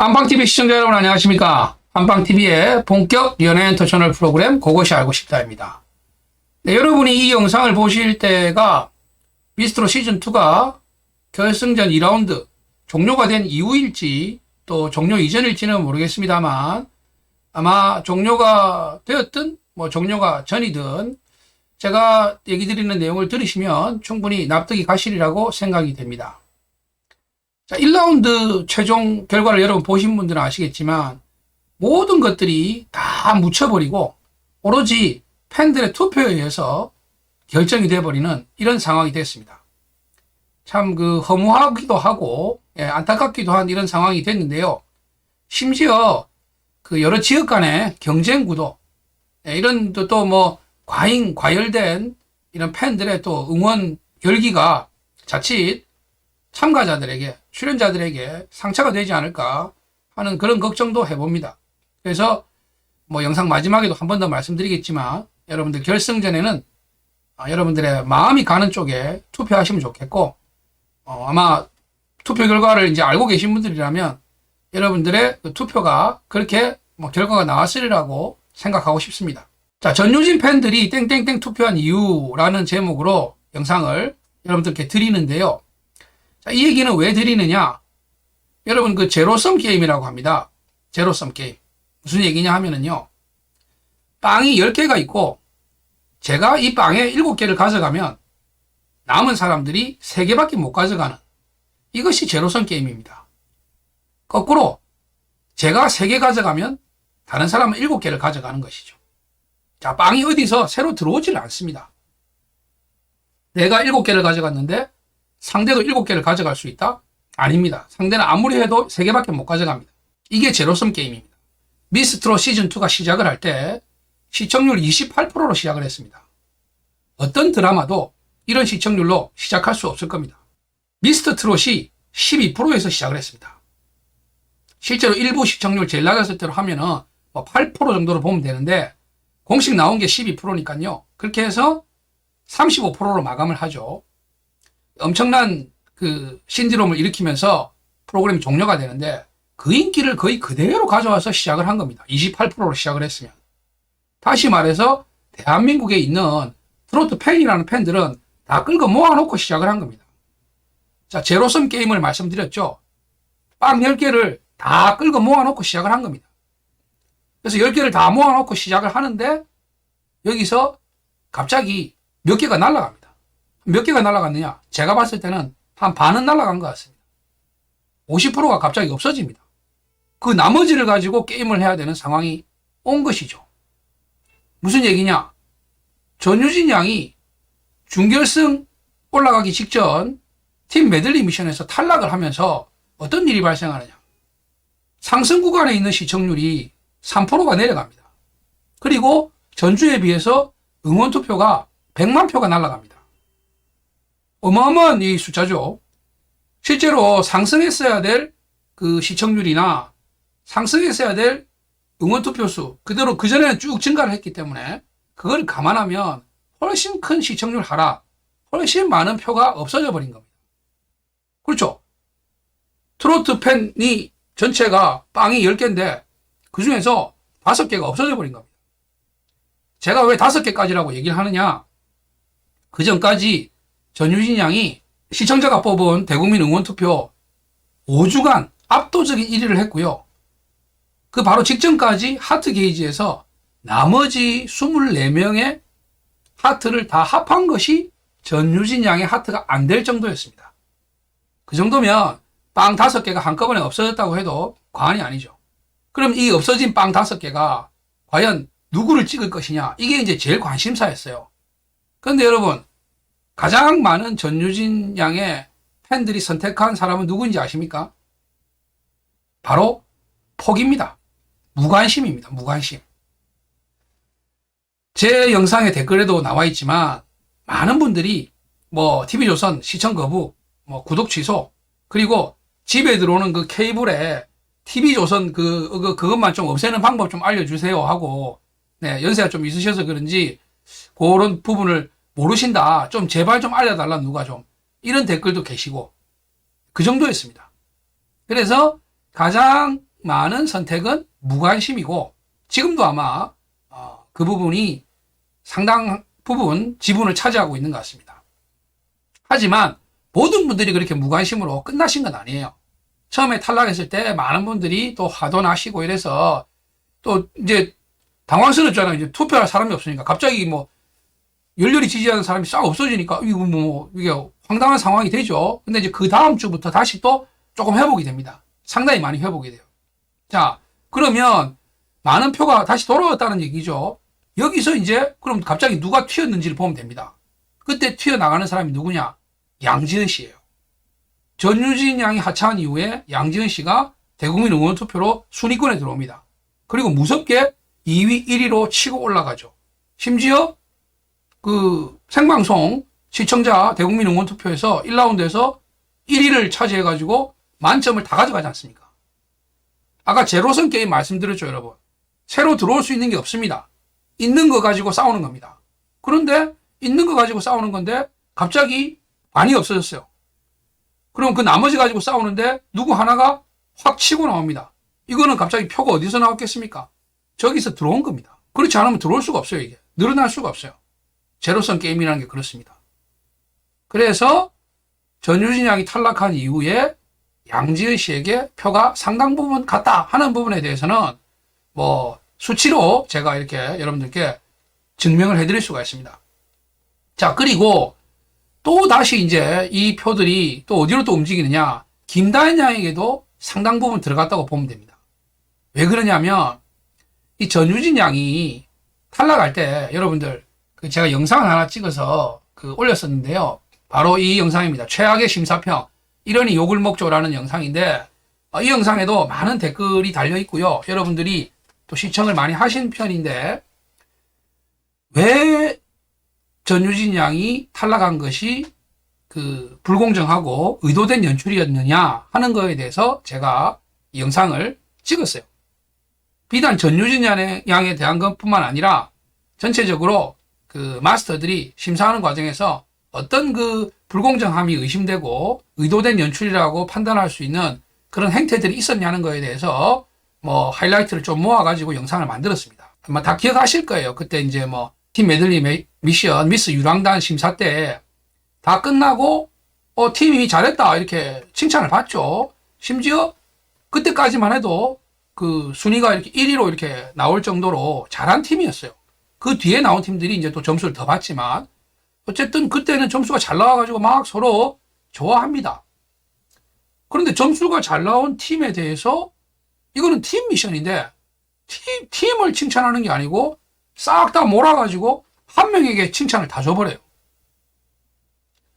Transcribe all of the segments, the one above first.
한방TV 시청자 여러분 안녕하십니까. 한방TV의 본격 연예 엔터테이너 프로그램 그것이 알고 싶다입니다. 네, 여러분이 이 영상을 보실 때가 미스트롯 시즌2가 결승전 2라운드 종료가 된 이후일지 또 종료 이전일지는 모르겠습니다만 아마 종료가 되었든 종료가 전이든 제가 얘기 드리는 내용을 들으시면 충분히 납득이 가시리라고 생각이 됩니다. 자, 1라운드 최종 결과를 여러분 보신 분들은 아시겠지만 모든 것들이 다 묻혀버리고 오로지 팬들의 투표에 의해서 결정이 돼버리는 이런 상황이 됐습니다. 참 허무하기도 하고 안타깝기도 한 이런 상황이 됐는데요. 심지어 여러 지역 간의 경쟁 구도 이런 또 과열된 이런 팬들의 또 응원 열기가 자칫 참가자들에게 출연자들에게 상처가 되지 않을까 하는 그런 걱정도 해봅니다. 그래서 영상 마지막에도 한 번 더 말씀드리겠지만 여러분들 결승전에는 여러분들의 마음이 가는 쪽에 투표하시면 좋겠고 아마 투표 결과를 이제 알고 계신 분들이라면 여러분들의 투표가 그렇게 결과가 나왔으리라고 생각하고 싶습니다. 자, 전유진 팬들이 땡땡땡 투표한 이유라는 제목으로 영상을 여러분들께 드리는데요. 자, 이 얘기는 왜 드리느냐? 여러분 제로섬 게임이라고 합니다. 제로섬 게임. 무슨 얘기냐 하면은요. 빵이 10개가 있고 제가 이 빵에 7개를 가져가면 남은 사람들이 3개밖에 못 가져가는 이것이 제로섬 게임입니다. 거꾸로 제가 3개 가져가면 다른 사람은 7개를 가져가는 것이죠. 자, 빵이 어디서 새로 들어오지를 않습니다. 내가 7개를 가져갔는데 상대도 7개를 가져갈 수 있다? 아닙니다. 상대는 아무리 해도 3개밖에 못 가져갑니다. 이게 제로섬 게임입니다. 미스트롯 시즌2가 시작을 할 때 시청률 28%로 시작을 했습니다. 어떤 드라마도 이런 시청률로 시작할 수 없을 겁니다. 미스터트롯이 12%에서 시작을 했습니다. 실제로 일부 시청률 제일 낮았을 때로 하면은 8% 정도로 보면 되는데 공식 나온 게 12%니까요. 그렇게 해서 35%로 마감을 하죠. 엄청난 신드롬을 일으키면서 프로그램이 종료가 되는데 그 인기를 거의 그대로 가져와서 시작을 한 겁니다. 28%로 시작을 했으면. 다시 말해서 대한민국에 있는 트로트 팬이라는 팬들은 다 끌고 모아놓고 시작을 한 겁니다. 자, 제로섬 게임을 말씀드렸죠. 빵 10개를 다 끌고 모아놓고 시작을 한 겁니다. 그래서 10개를 다 모아놓고 시작을 하는데 여기서 갑자기 몇 개가 날아갑니다. 몇 개가 날아갔느냐? 제가 봤을 때는 한 반은 날아간 것 같습니다. 50%가 갑자기 없어집니다. 그 나머지를 가지고 게임을 해야 되는 상황이 온 것이죠. 무슨 얘기냐? 전유진 양이 준결승 올라가기 직전 팀 메들리 미션에서 탈락을 하면서 어떤 일이 발생하느냐? 상승 구간에 있는 시청률이 3%가 내려갑니다. 그리고 전주에 비해서 응원 투표가 100만 표가 날아갑니다. 어마어마한 이 숫자죠. 실제로 상승했어야 될 시청률이나 상승했어야 될 응원 투표 수 그대로 그전에는 쭉 증가를 했기 때문에 그걸 감안하면 훨씬 큰 시청률 하락, 훨씬 많은 표가 없어져 버린 겁니다. 그렇죠? 트로트 팬이 전체가 빵이 10개인데 그 중에서 5개가 없어져 버린 겁니다. 제가 왜 5개까지라고 얘기를 하느냐? 그 전까지 전유진 양이 시청자가 뽑은 대국민 응원투표 5주간 압도적인 1위를 했고요. 그 바로 직전까지 하트 게이지에서 나머지 24명의 하트를 다 합한 것이 전유진 양의 하트가 안 될 정도였습니다. 그 정도면 빵 5개가 한꺼번에 없어졌다고 해도 과언이 아니죠. 그럼 이 없어진 빵 5개가 과연 누구를 찍을 것이냐? 이게 이제 제일 관심사였어요. 그런데 여러분, 가장 많은 전유진 양의 팬들이 선택한 사람은 누구인지 아십니까? 바로 폭입니다. 무관심입니다. 무관심. 제 영상의 댓글에도 나와 있지만 많은 분들이 TV조선 시청 거부, 구독 취소, 그리고 집에 들어오는 그 케이블에 TV조선 그것만 좀 없애는 방법 좀 알려주세요 하고 연세가 좀 있으셔서 그런지 그런 부분을 모르신다. 좀 제발 좀 알려달라 누가 좀. 이런 댓글도 계시고 그 정도였습니다. 그래서 가장 많은 선택은 무관심이고 지금도 아마 그 부분이 상당 부분 지분을 차지하고 있는 것 같습니다. 하지만 모든 분들이 그렇게 무관심으로 끝나신 건 아니에요. 처음에 탈락했을 때 많은 분들이 또 화도 나시고 이래서 또 이제 당황스럽잖아요. 이제 투표할 사람이 없으니까 갑자기 뭐 열렬히 지지하는 사람이 싹 없어지니까 이게 황당한 상황이 되죠. 근데 이제 그 다음 주부터 다시 또 조금 회복이 됩니다. 상당히 많이 회복이 돼요. 자, 그러면 많은 표가 다시 돌아왔다는 얘기죠. 여기서 이제 그럼 갑자기 누가 튀었는지를 보면 됩니다. 그때 튀어나가는 사람이 누구냐? 양지은 씨예요. 전유진 양이 하차한 이후에 양지은 씨가 대국민 응원 투표로 순위권에 들어옵니다. 그리고 무섭게 2위, 1위로 치고 올라가죠. 심지어 그 생방송 시청자 대국민 응원 투표에서 1라운드에서 1위를 차지해가지고 만점을 다 가져가지 않습니까? 아까 제로섬 게임 말씀드렸죠, 여러분. 새로 들어올 수 있는 게 없습니다. 있는 거 가지고 싸우는 겁니다. 그런데 있는 거 가지고 싸우는 건데 갑자기 많이 없어졌어요. 그럼 그 나머지 가지고 싸우는데 누구 하나가 확 치고 나옵니다. 이거는 갑자기 표가 어디서 나왔겠습니까? 저기서 들어온 겁니다. 그렇지 않으면 들어올 수가 없어요, 이게. 늘어날 수가 없어요. 제로섬 게임이라는 게 그렇습니다. 그래서 전유진 양이 탈락한 이후에 양지은 씨에게 표가 상당 부분 갔다 하는 부분에 대해서는 뭐 수치로 제가 이렇게 여러분들께 증명을 해드릴 수가 있습니다. 자, 그리고 또 다시 이제 이 표들이 또 어디로 또 움직이느냐. 김다현 양에게도 상당 부분 들어갔다고 보면 됩니다. 왜 그러냐면 이 전유진 양이 탈락할 때 여러분들 제가 영상을 하나 찍어서 올렸었는데요. 바로 이 영상입니다. 최악의 심사평. 이러니 욕을 먹죠라는 영상인데 이 영상에도 많은 댓글이 달려 있고요. 여러분들이 또 시청을 많이 하신 편인데 왜 전유진 양이 탈락한 것이 불공정하고 의도된 연출이었느냐 하는 거에 대해서 제가 이 영상을 찍었어요. 비단 전유진 양에 대한 것뿐만 아니라 전체적으로 그 마스터들이 심사하는 과정에서 어떤 불공정함이 의심되고 의도된 연출이라고 판단할 수 있는 그런 행태들이 있었냐는 거에 대해서 뭐 하이라이트를 좀 모아가지고 영상을 만들었습니다. 아마 다 기억하실 거예요. 그때 이제 뭐 팀 메들리 미션 미스 유랑단 심사 때 다 끝나고 팀이 잘했다 이렇게 칭찬을 받죠. 심지어 그때까지만 해도 그 순위가 이렇게 1위로 이렇게 나올 정도로 잘한 팀이었어요. 그 뒤에 나온 팀들이 이제 또 점수를 더 받지만 어쨌든 그때는 점수가 잘 나와가지고 막 서로 좋아합니다. 그런데 점수가 잘 나온 팀에 대해서 이거는 팀 미션인데 팀을 칭찬하는 게 아니고 싹 다 몰아가지고 한 명에게 칭찬을 다 줘버려요.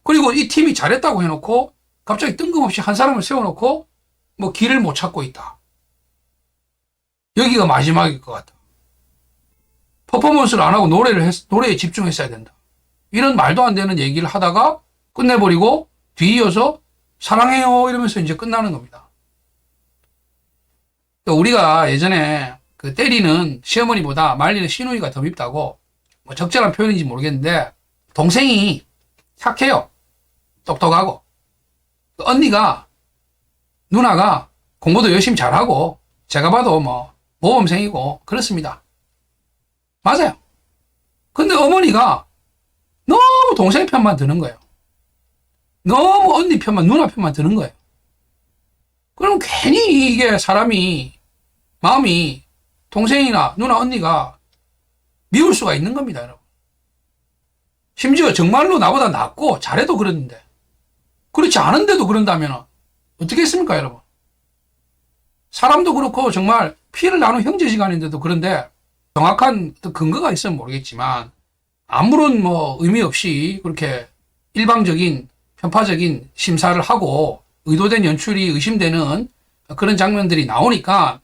그리고 이 팀이 잘했다고 해놓고 갑자기 뜬금없이 한 사람을 세워놓고 뭐 길을 못 찾고 있다. 여기가 마지막일 것 같다. 퍼포먼스를 안 하고 노래에 집중했어야 된다. 이런 말도 안 되는 얘기를 하다가 끝내버리고 뒤이어서 사랑해요 이러면서 이제 끝나는 겁니다. 우리가 예전에 때리는 시어머니보다 말리는 시누이가 더 밉다고 뭐 적절한 표현인지 모르겠는데 동생이 착해요. 똑똑하고 언니가 누나가 공부도 열심히 잘하고 제가 봐도 뭐 모범생이고 그렇습니다. 맞아요. 근데 어머니가 너무 동생 편만 드는 거예요. 너무 언니 편만 누나 편만 드는 거예요. 그럼 괜히 이게 사람이 마음이 동생이나 누나 언니가 미울 수가 있는 겁니다, 여러분. 심지어 정말로 나보다 낫고 잘해도 그러는데 그렇지 않은데도 그런다면 어떻게 했습니까, 여러분? 사람도 그렇고 정말 피를 나눈 형제지간인데도 그런데 정확한 근거가 있으면 모르겠지만 아무런 뭐 의미 없이 그렇게 일방적인 편파적인 심사를 하고 의도된 연출이 의심되는 그런 장면들이 나오니까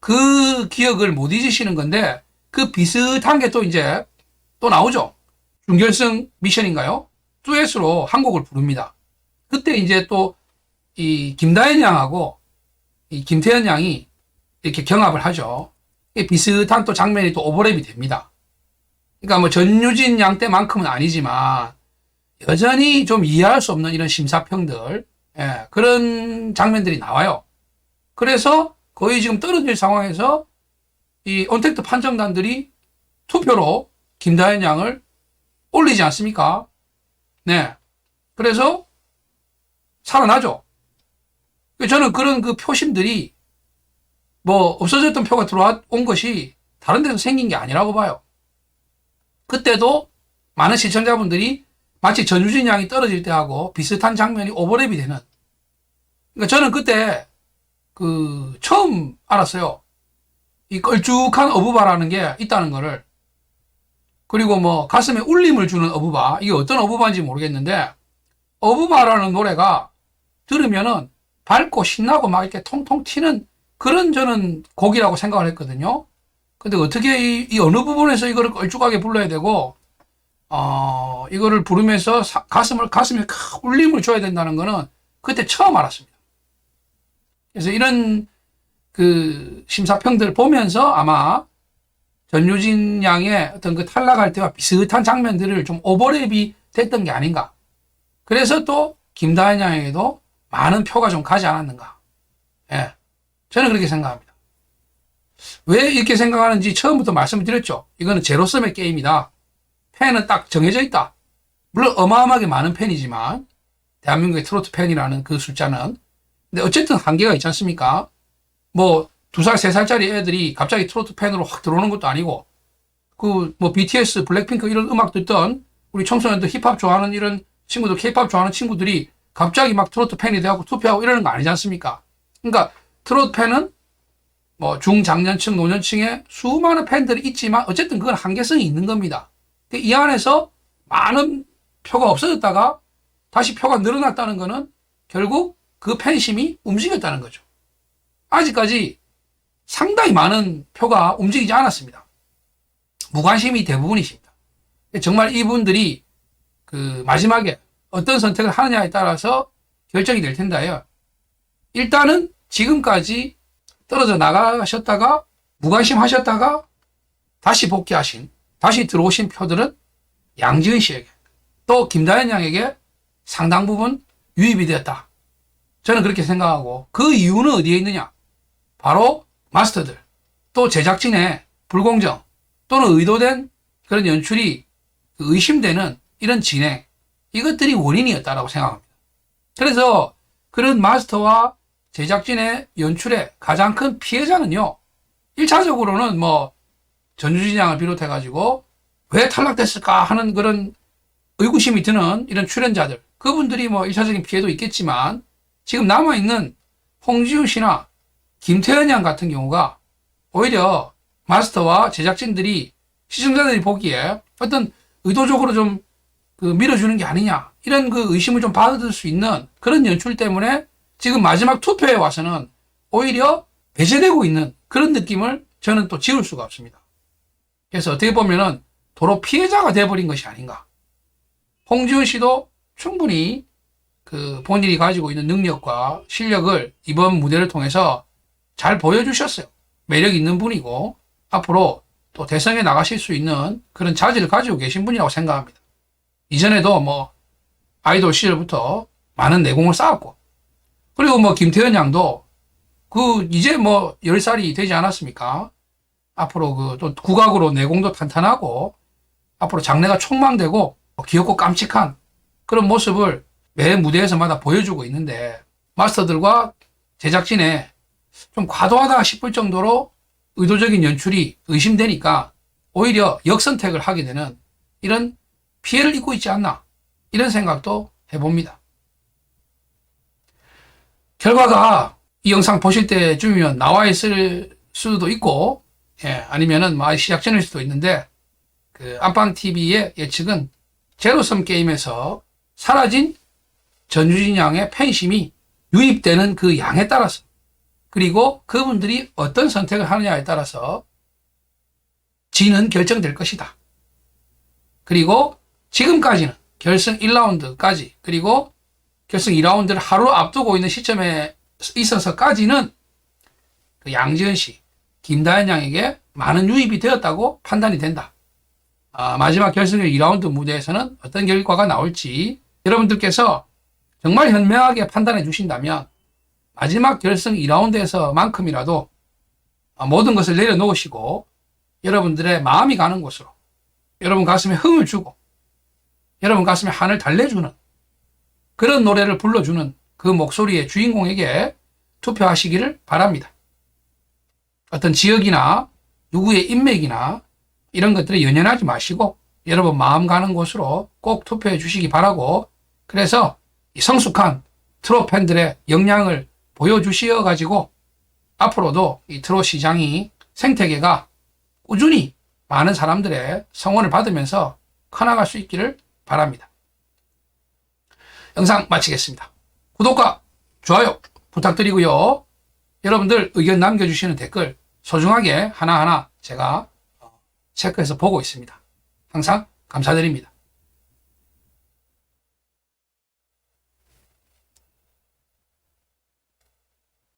그 기억을 못 잊으시는 건데 그 비슷한 게 또 이제 또 나오죠. 준결승 미션인가요? 듀엣으로 한 곡을 부릅니다. 그때 이제 또 이 김다현 양하고 이 김태현 양이 이렇게 경합을 하죠. 비슷한 또 장면이 또 오버랩이 됩니다. 그러니까 뭐 전유진 양 때만큼은 아니지만 여전히 좀 이해할 수 없는 이런 심사평들, 그런 장면들이 나와요. 그래서 거의 지금 떨어질 상황에서 이 언택트 판정단들이 투표로 김다현 양을 올리지 않습니까? 네. 그래서 살아나죠. 저는 그런 그 표심들이 뭐 없어졌던 표가 들어온 것이 다른 데서 생긴 게 아니라고 봐요. 그때도 많은 시청자분들이 마치 전유진 양이 떨어질 때하고 비슷한 장면이 오버랩이 되는. 그러니까 저는 그때 처음 알았어요. 이 걸쭉한 어부바라는 게 있다는 거를. 그리고 뭐 가슴에 울림을 주는 어부바. 이게 어떤 어부바인지 모르겠는데 어부바라는 노래가 들으면은 밝고 신나고 막 이렇게 통통 튀는 그런 저는 곡이라고 생각을 했거든요. 근데 어떻게 이 어느 부분에서 이거를 걸쭉하게 불러야 되고, 이거를 부르면서 가슴에 울림을 줘야 된다는 거는 그때 처음 알았습니다. 그래서 이런 심사평들 보면서 아마 전유진 양의 어떤 그 탈락할 때와 비슷한 장면들을 좀 오버랩이 됐던 게 아닌가. 그래서 또 김다현 양에게도 많은 표가 좀 가지 않았는가. 예. 저는 그렇게 생각합니다. 왜 이렇게 생각하는지 처음부터 말씀을 드렸죠. 이거는 제로섬의 게임이다. 팬은 딱 정해져 있다. 물론 어마어마하게 많은 팬이지만 대한민국의 트로트 팬이라는 그 숫자는 근데 어쨌든 한계가 있지 않습니까? 뭐 2살, 3살짜리 애들이 갑자기 트로트 팬으로 확 들어오는 것도 아니고 뭐 BTS, 블랙핑크 이런 음악 듣던 우리 청소년들 힙합 좋아하는 이런 친구들, K-팝 좋아하는 친구들이 갑자기 막 트로트 팬이 돼갖고 투표하고 이러는 거 아니지 않습니까? 그러니까 트로트 팬은 뭐 중장년층, 노년층에 수많은 팬들이 있지만 어쨌든 그건 한계성이 있는 겁니다. 이 안에서 많은 표가 없어졌다가 다시 표가 늘어났다는 거는 결국 그 팬심이 움직였다는 거죠. 아직까지 상당히 많은 표가 움직이지 않았습니다. 무관심이 대부분이십니다. 정말 이분들이 마지막에 어떤 선택을 하느냐에 따라서 결정이 될 텐데요. 일단은 지금까지 떨어져 나가셨다가 무관심 하셨다가 다시 복귀하신, 다시 들어오신 표들은 양지은 씨에게 또 김다현 양에게 상당 부분 유입이 되었다. 저는 그렇게 생각하고 그 이유는 어디에 있느냐? 바로 마스터들, 또 제작진의 불공정 또는 의도된 그런 연출이 의심되는 이런 진행, 이것들이 원인이었다라고 생각합니다. 그래서 그런 마스터와 제작진의 연출의 가장 큰 피해자는요, 1차적으로는 뭐 전유진 양을 비롯해가지고 왜 탈락됐을까 하는 그런 의구심이 드는 이런 출연자들, 그분들이 뭐 1차적인 피해도 있겠지만 지금 남아있는 홍지훈 씨나 김태현 양 같은 경우가 오히려 마스터와 제작진들이 시청자들이 보기에 어떤 의도적으로 좀 밀어주는 게 아니냐 이런 의심을 좀 받을 수 있는 그런 연출 때문에 지금 마지막 투표에 와서는 오히려 배제되고 있는 그런 느낌을 저는 또 지울 수가 없습니다. 그래서 어떻게 보면은 도로 피해자가 돼버린 것이 아닌가. 홍지훈 씨도 충분히 본인이 가지고 있는 능력과 실력을 이번 무대를 통해서 잘 보여주셨어요. 매력 있는 분이고 앞으로 또 대선에 나가실 수 있는 그런 자질을 가지고 계신 분이라고 생각합니다. 이전에도 뭐 아이돌 시절부터 많은 내공을 쌓았고, 그리고 뭐 김태현 양도 이제 뭐 10살이 되지 않았습니까? 앞으로 또 국악으로 내공도 탄탄하고 앞으로 장래가 촉망되고 귀엽고 깜찍한 그런 모습을 매 무대에서마다 보여주고 있는데, 마스터들과 제작진의 좀 과도하다 싶을 정도로 의도적인 연출이 의심되니까 오히려 역선택을 하게 되는 이런 피해를 입고 있지 않나, 이런 생각도 해봅니다. 결과가 이 영상 보실 때쯤이면 나와 있을 수도 있고, 아니면은 뭐 시작 전일 수도 있는데, 안방TV의 예측은 제로섬 게임에서 사라진 전유진 양의 팬심이 유입되는 그 양에 따라서, 그리고 그분들이 어떤 선택을 하느냐에 따라서 진은 결정될 것이다. 그리고 지금까지는 결승 1라운드까지, 그리고 결승 2라운드를 하루 앞두고 있는 시점에 있어서까지는 양지은 씨, 김다현 양에게 많은 유입이 되었다고 판단이 된다. 마지막 결승 2라운드 무대에서는 어떤 결과가 나올지 여러분들께서 정말 현명하게 판단해 주신다면 마지막 결승 2라운드에서만큼이라도 모든 것을 내려놓으시고 여러분들의 마음이 가는 곳으로, 여러분 가슴에 흥을 주고 여러분 가슴에 한을 달래주는 그런 노래를 불러주는 그 목소리의 주인공에게 투표하시기를 바랍니다. 어떤 지역이나 누구의 인맥이나 이런 것들에 연연하지 마시고 여러분 마음 가는 곳으로 꼭 투표해 주시기 바라고, 그래서 이 성숙한 트롯 팬들의 역량을 보여주시어 가지고 앞으로도 이 트롯 시장이, 생태계가 꾸준히 많은 사람들의 성원을 받으면서 커나갈 수 있기를 바랍니다. 영상 마치겠습니다. 구독과 좋아요 부탁드리고요. 여러분들 의견 남겨주시는 댓글 소중하게 하나하나 제가 체크해서 보고 있습니다. 항상 감사드립니다.